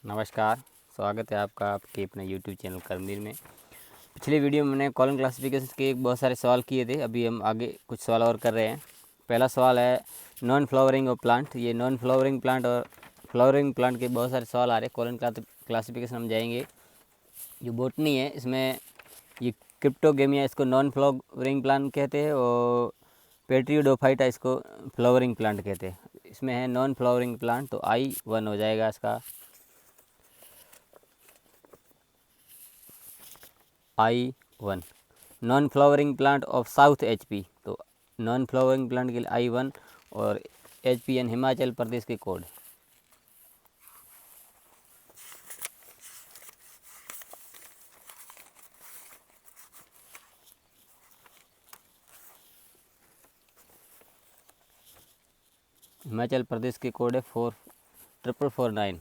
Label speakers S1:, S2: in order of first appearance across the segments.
S1: नमस्कार, स्वागत है आपका आपके अपने यूट्यूब चैनल कर्मवीर में। पिछले वीडियो में मैंने कॉलम क्लासिफिकेशन के बहुत सारे सवाल किए थे। अभी हम आगे कुछ सवाल और कर रहे हैं। पहला सवाल है नॉन फ्लावरिंग ऑफ प्लांट। ये नॉन फ्लावरिंग प्लांट और फ्लावरिंग प्लांट के बहुत सारे सवाल आ रहे हैं। कॉलम क्लासिफिकेशन हम जाएंगे। जो बोटनी है इसमें ये क्रिप्टोगेमिया इसको नॉन फ्लावरिंग प्लांट कहते हैं और पेट्रियोडोफाइटा इसको फ्लावरिंग प्लांट कहते हैं। इसमें है नॉन फ्लावरिंग प्लांट, तो I1 हो जाएगा इसका। I1 non flowering plant of south HP। तो नॉन फ्लावरिंग प्लांट के लिए I1 और HPN हिमाचल प्रदेश के कोड। हिमाचल प्रदेश के कोड है 4449।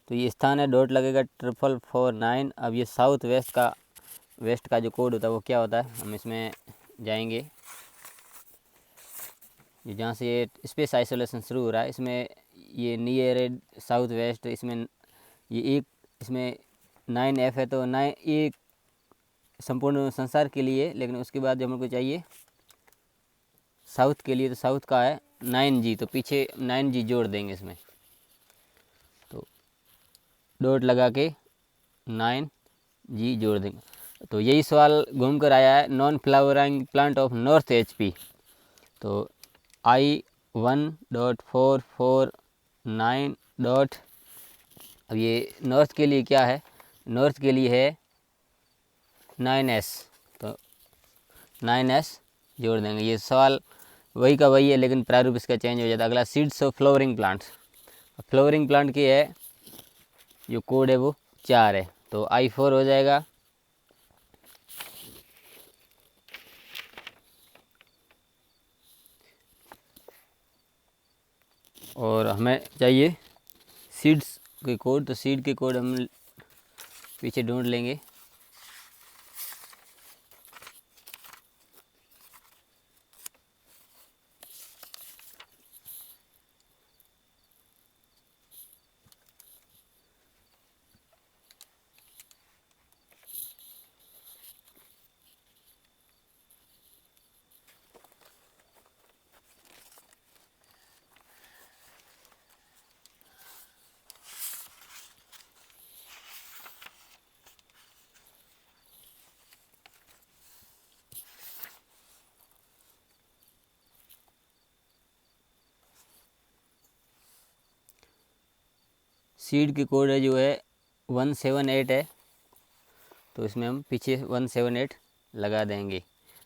S1: तो ये स्थान है, डॉट लगेगा 4449। अब ये साउथ वेस्ट का जो कोड होता है वो क्या होता है, हम इसमें जाएंगे। ये जहाँ से ये स्पेस आइसोलेशन शुरू हो रहा है इसमें ये नियर साउथ वेस्ट, इसमें ये एक इसमें 9F है। तो 9 एक संपूर्ण संसार के लिए, लेकिन उसके बाद जो हमको चाहिए साउथ के लिए, तो साउथ का है 9G। तो पीछे 9G जोड़ देंगे इसमें, तो डॉट लगा के 9G जोड़ देंगे। तो यही सवाल घूम कर आया है, non flowering plant of north HP। तो I1.449 डॉट, अब ये नॉर्थ के लिए क्या है, नॉर्थ के लिए है 9S। तो 9S जोड़ देंगे। ये सवाल वही का वही है, लेकिन प्रारूप इसका चेंज हो जाता है। अगला seeds of flowering plants. Flowering plant की है जो कोड है वो 4 है, तो I4 हो जाएगा। और हमें चाहिए सीड्स के कोड, तो सीड के कोड हम पीछे ढूंढ लेंगे। सीड की कोड है जो है 178 है, तो इसमें हम पीछे 178 लगा देंगे।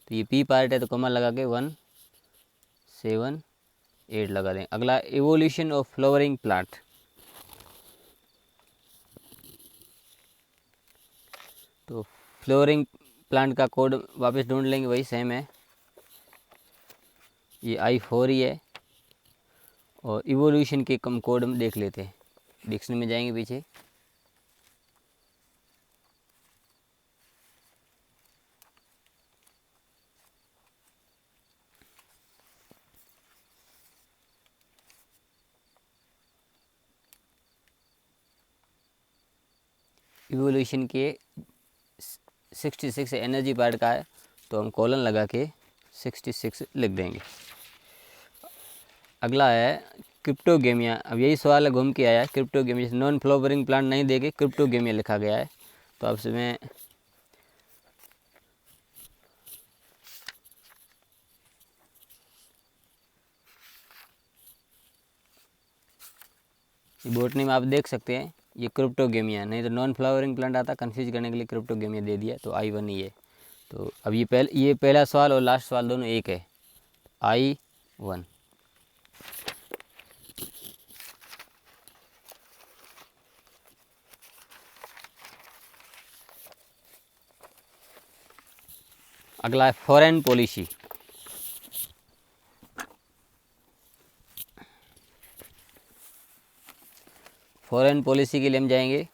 S1: तो ये P पार्ट है, तो कॉमा लगा के 178 लगा देंगे। अगला एवोल्यूशन ऑफ फ्लावरिंग प्लांट। तो फ्लावरिंग प्लांट का कोड वापस ढूंढ लेंगे, वही सेम है, ये I4 ही है। और इवोल्यूशन के कम कोड हम देख लेते हैं, डिक्शनरी में जाएंगे पीछे। इवोल्यूशन के 66 एनर्जी पार्ट का है, तो हम कॉलन लगा के 66 लिख देंगे। अगला है क्रिप्टोगेमिया। अब यही सवाल है, घूम के आया है। क्रिप्टोगेमिया नॉन फ्लावरिंग प्लांट नहीं देके क्रिप्टोगेमिया लिखा गया है। तो अब इसमें बोटनी में आप देख सकते हैं ये क्रिप्टोगेमिया, नहीं तो नॉन फ्लावरिंग प्लांट आता, कंफ्यूज करने के लिए क्रिप्टोगेमिया दे दिया। तो I1 ही है। तो अब ये पहला सवाल और लास्ट सवाल दोनों एक है, I1। अगला है फॉरेन पॉलिसी। फॉरेन पॉलिसी के लिए हम जाएंगे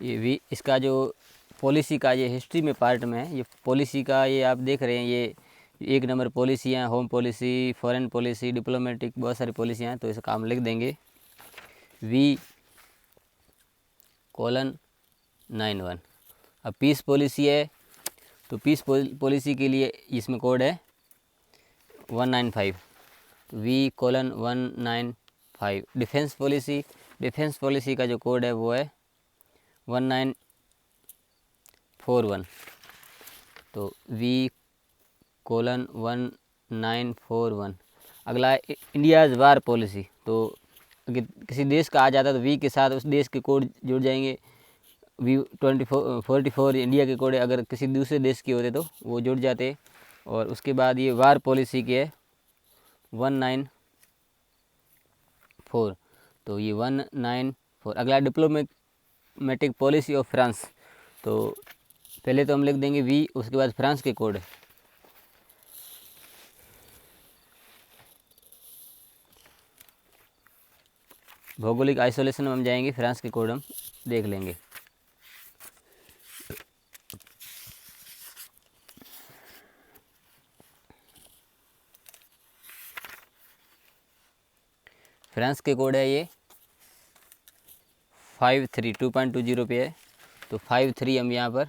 S1: ये वी इसका जो पॉलिसी का ये हिस्ट्री में पार्ट में है, ये पॉलिसी का ये आप देख रहे हैं, ये 1 नंबर पॉलिसियाँ, home policy, foreign policy, diplomatic, बहुत सारी पॉलिसियाँ हैं। तो इसका हम लिख देंगे V:91। अब पीस पॉलिसी है, तो पीस पॉलिसी के लिए इसमें कोड है 195, तो V:195। डिफेंस पॉलिसी का जो कोड है वो है 1941, तो V:1941। अगला है इंडियाज़ वार पॉलिसी, तो अगर किसी देश का आ जाता है तो वी के साथ उस देश के कोड जुड़ जाएंगे। V:44 इंडिया के कोड है, अगर किसी दूसरे देश के होते तो वो जुड़ जाते। और उसके बाद ये वार पॉलिसी के है 194, तो ये 194। अगला डिप्लोमेटिक पॉलिसी ऑफ फ्रांस, तो पहले तो हम लिख देंगे वी, उसके बाद फ्रांस के कोड। भौगोलिक आइसोलेशन में हम जाएंगे, फ्रांस के कोड हम देख लेंगे। फ्रांस के कोड है ये 53, 2.20 पे है, तो 53 हम यहाँ पर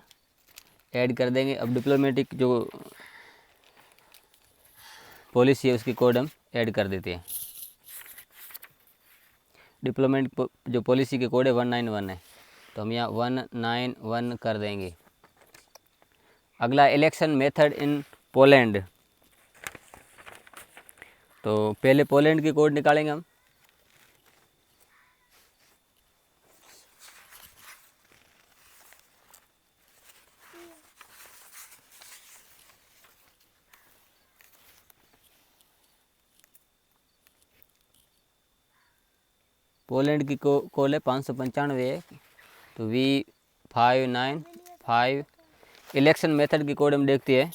S1: ऐड कर देंगे। अब डिप्लोमेटिक जो पॉलिसी है उसकी कोड हम ऐड कर देते हैं। डिप्लोमेटिक जो पॉलिसी के कोड है 191 है, तो हम यहाँ 191 कर देंगे। अगला इलेक्शन मेथड इन पोलैंड, तो पहले पोलैंड के कोड निकालेंगे हम। पोलैंड की कोड है 595 है, तो V:595। इलेक्शन मेथड की कोड हम देखते हैं।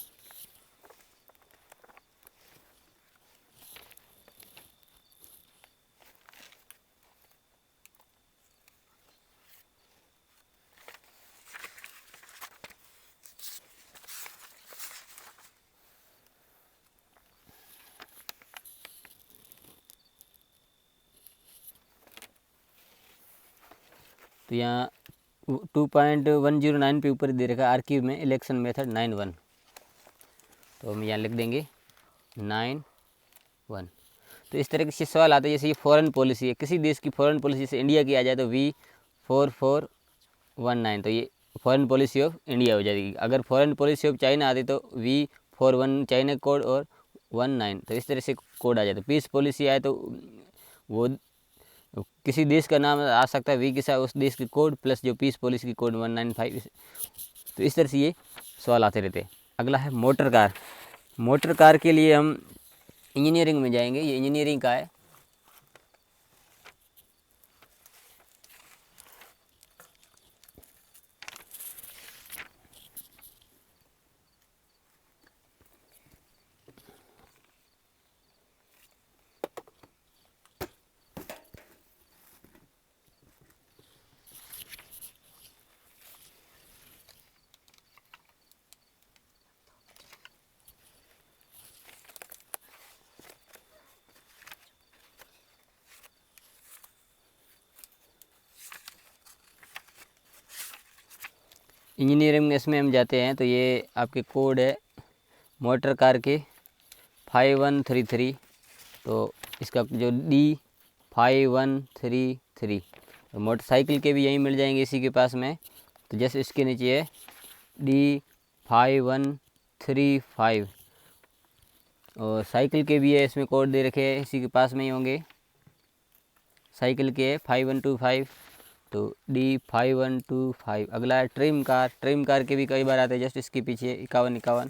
S1: तो यहाँ 2.109 पे ऊपर दे रखा है आर्कीव में इलेक्शन मेथड 91, तो हम यहाँ लिख देंगे 91। तो इस तरह के सवाल आते हैं, जैसे ये फॉरेन पॉलिसी है, किसी देश की फॉरेन पॉलिसी, जैसे इंडिया की आ जाए तो V:4419, तो ये फॉरेन पॉलिसी ऑफ इंडिया हो जाएगी। अगर फॉरेन पॉलिसी ऑफ चाइना आती तो V:41 चाइना कोड और 19, तो इस तरह से कोड आ जाता है। पीस पॉलिसी आए तो वो किसी देश का नाम आ सकता है वी के साथ, उस देश के कोड प्लस जो पीस पॉलिसी की कोड 195, तो इस तरह से ये सवाल आते रहते हैं। अगला है मोटर कार। मोटर कार के लिए हम इंजीनियरिंग में जाएंगे, ये इंजीनियरिंग का है। इंजीनियरिंग में इसमें हम जाते हैं, तो ये आपके कोड है मोटर कार के 5133, तो इसका जो D:5133। मोटरसाइकिल के भी यहीं मिल जाएंगे इसी के पास में, तो जैसे इसके नीचे है D:5135, और साइकिल के भी है, इसमें कोड दे रखे हैं, इसी के पास में ही होंगे। साइकिल के 5125, तो D:5125। अगला है ट्रिम कार के भी कई बार आते हैं, जस्ट इसके पीछे 5151,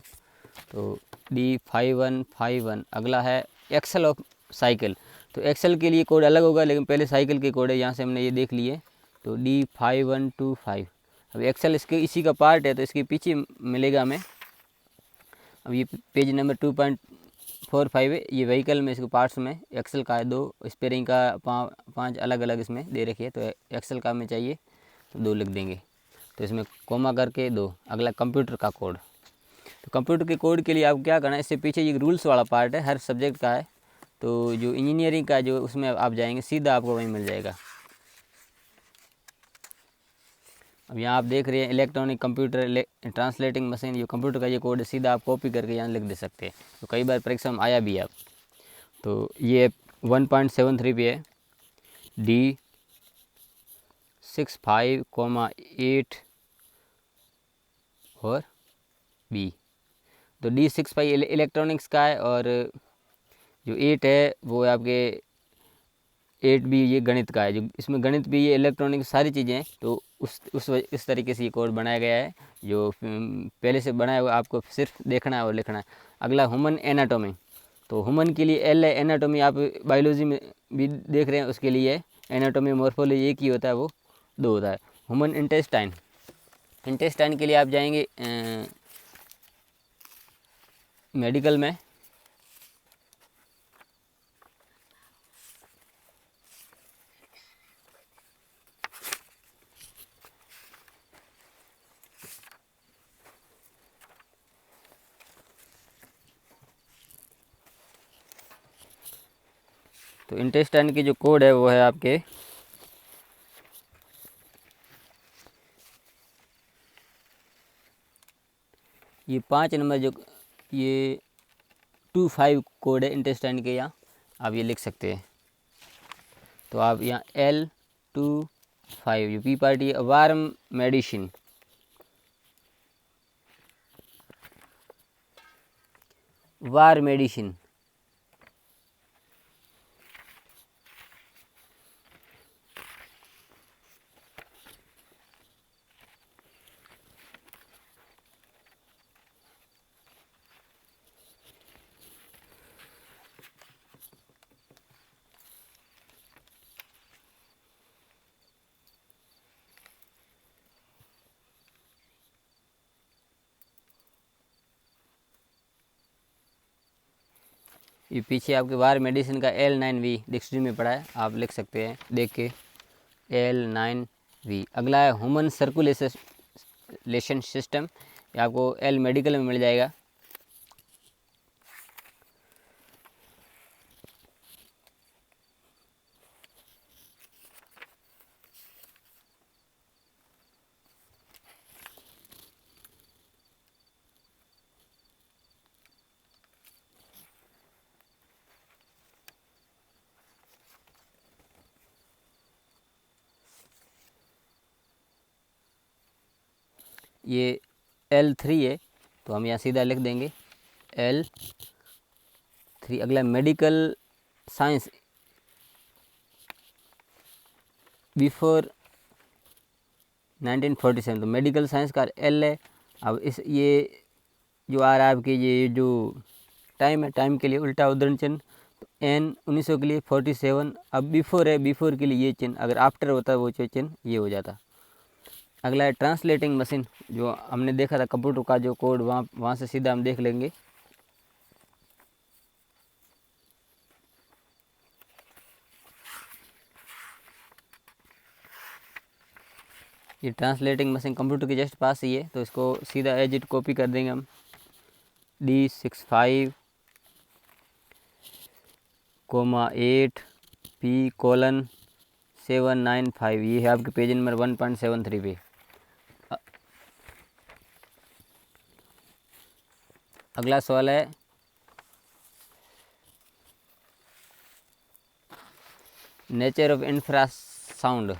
S1: तो D:5151। अगला है एक्सल ऑफ साइकिल, तो एक्सल के लिए कोड अलग होगा, लेकिन पहले साइकिल के कोड है, यहाँ से हमने ये देख लिए, तो D:5125। अब एक्सल इसके इसी का पार्ट है, तो इसके पीछे मिलेगा हमें। अब ये पेज नंबर 2.45 है, ये व्हीकल में इसके पार्ट्स में एक्सल का है 2, स्पेयरिंग का 5 अलग अलग इसमें दे रखी है, तो एक्सल का हमें चाहिए तो 2 लिख देंगे। तो इसमें कोमा करके दो। अगला कंप्यूटर का कोड। तो कंप्यूटर के कोड के लिए आपको क्या करना है, इससे पीछे ये रूल्स वाला पार्ट है, हर सब्जेक्ट का है। तो जो इंजीनियरिंग का जो उसमें आप जाएंगे सीधा आपको वहीं मिल जाएगा। अब यहाँ आप देख रहे हैं इलेक्ट्रॉनिक कंप्यूटर ट्रांसलेटिंग मशीन, जो कंप्यूटर का ये कोड है सीधा आप कॉपी करके यहाँ लिख दे सकते हैं। तो कई बार परीक्षा में आया भी है। आप तो ये 1.73 पे है, D65,8 और B। तो D65 इलेक्ट्रॉनिक्स का है और जो 8 है वो आपके 8B ये गणित का है। जो इसमें गणित भी, ये इलेक्ट्रॉनिक सारी चीज़ें हैं। तो इस तरीके से ये कोड बनाया गया है, जो पहले से बनाया हुआ, आपको सिर्फ देखना है और लिखना है। अगला ह्यूमन एनाटॉमी। तो ह्यूमन के लिए L है, एनाटॉमी आप बायोलॉजी में भी देख रहे हैं, उसके लिए एनाटॉमी मॉर्फोलॉजी एक ही होता है, वो 2 होता है। ह्यूमन इंटेस्टाइन, इंटेस्टाइन के लिए आप जाएंगे मेडिकल में। तो इंटेस्टाइन की जो कोड है वो है आपके ये 5 नंबर, जो ये 25 कोड है इंटेस्टाइन के, यहाँ आप ये लिख सकते हैं। तो आप यहाँ L25 जो पी पार्टी है, वार्म मेडिसिन, वार मेडिसिन। ये पीछे आपके वार मेडिसिन का L9V डिक्शनरी में पड़ा है, आप लिख सकते हैं देख के, L9V। अगला है ह्यूमन सर्कुलेशन सिस्टम, ये आपको L मेडिकल में मिल जाएगा। ये L3 है, तो हम यहाँ सीधा लिख देंगे L3। अगला मेडिकल साइंस, बिफोर 1947, तो मेडिकल साइंस का L है। अब ये जो आ रहा है आपके, ये जो टाइम है, टाइम के लिए उल्टा उद्धरण चिन्ह, तो N 1900 के लिए 47। अब बिफोर है, बिफोर के लिए ये चिन्ह, अगर आफ्टर होता है वो चिन्ह ये हो जाता। अगला है ट्रांसलेटिंग मशीन, जो हमने देखा था कंप्यूटर का जो कोड, वहाँ से सीधा हम देख लेंगे। ये ट्रांसलेटिंग मशीन कंप्यूटर के जस्ट पास ही है, तो इसको सीधा एज इट कॉपी कर देंगे हम। D65,8 P:795, ये है आपके पेज नंबर 1.73 पे। अगला सवाल है नेचर ऑफ इंफ्रासाउंड।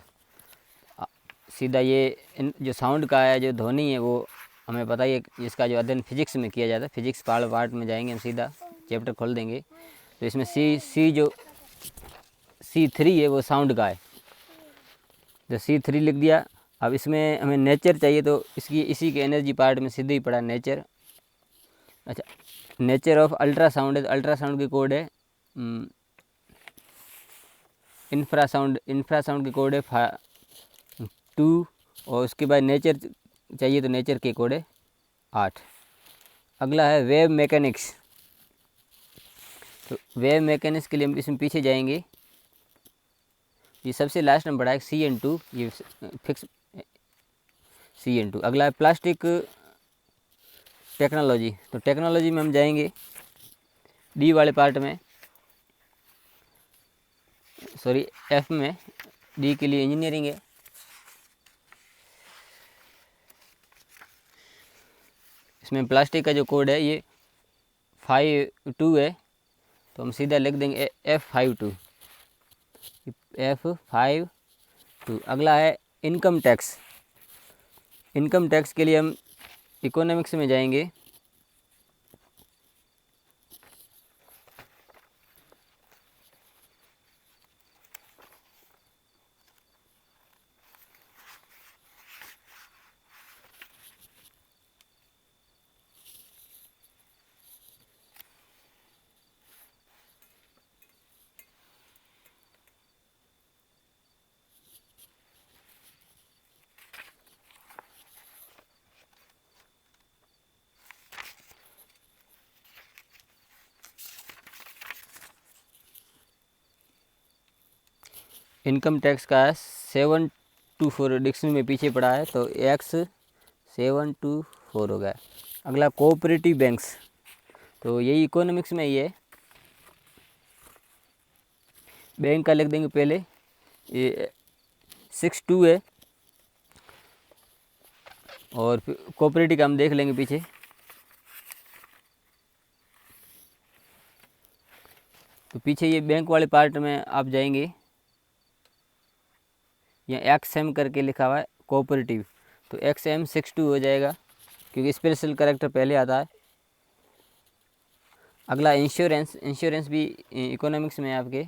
S1: सीधा ये जो साउंड का है, जो ध्वनि है, वो हमें पता ही है, इसका जो अध्ययन फिजिक्स में किया जाता है। फिजिक्स पार्ट में जाएंगे हम, सीधा चैप्टर खोल देंगे। तो इसमें जो C3 है वो साउंड का है, तो C3 लिख दिया। अब इसमें हमें नेचर चाहिए, तो इसी के एनर्जी पार्ट में सीधे ही पड़ा नेचर। अच्छा, नेचर ऑफ अल्ट्रासाउंड है, तो अल्ट्रासाउंड की कोड है इंफ्रासाउंड की कोड है 2, और उसके बाद नेचर चाहिए तो नेचर के कोड है 8। अगला है वेव मैकेनिक्स। तो वेव मैकेनिक्स के लिए हम इसमें पीछे जाएंगे, ये सबसे लास्ट में पढ़ा है CN2, ये फिक्स CN2। अगला है प्लास्टिक टेक्नोलॉजी। तो टेक्नोलॉजी में हम जाएंगे डी वाले पार्ट में, सॉरी F में। डी के लिए इंजीनियरिंग है। इसमें प्लास्टिक का जो कोड है ये 52 है, तो हम सीधा लिख देंगे F52। F52। अगला है इनकम टैक्स। इनकम टैक्स के लिए हम इकोनॉमिक्स में जाएंगे। इनकम टैक्स का 724 डिक्शनरी में पीछे पड़ा है, तो X 724 हो गया। अगला कोऑपरेटिव बैंक्स, तो यही इकोनॉमिक्स में ही है। बैंक का लिख देंगे पहले, ये 62 है, और कोऑपरेटिव का हम देख लेंगे पीछे। तो पीछे ये बैंक वाले पार्ट में आप जाएंगे, यहाँ XM करके लिखा हुआ है कोऑपरेटिव, तो XM 62 हो जाएगा, क्योंकि स्पेशल कैरेक्टर पहले आता है। अगला इंश्योरेंस। इंश्योरेंस भी इकोनॉमिक्स में है आपके।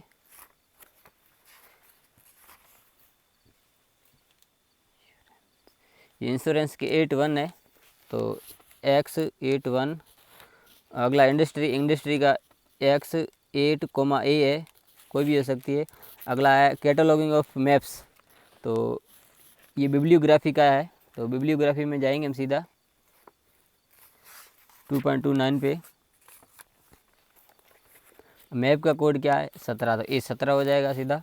S1: ये इंश्योरेंस के 81 है, तो X81। अगला इंडस्ट्री। इंडस्ट्री का X8A है, कोई भी हो सकती है। अगला है कैटलॉगिंग ऑफ मैप्स, तो ये बिब्लियोग्राफी का है, तो बिब्लियोग्राफी में जाएंगे हम सीधा 2.29 पे। मैप का कोड क्या है 17, तो ये 17 हो जाएगा सीधा।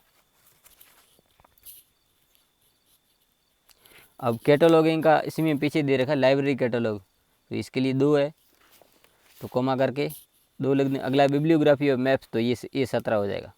S1: अब कैटलॉगिंग का इसी में पीछे दे रखा है लाइब्रेरी कैटलॉग, तो इसके लिए 2 है, तो कोमा करके 2 लिख दें। अगला बिब्लियोग्राफी ऑफ मैप्स, तो ये 17 हो जाएगा।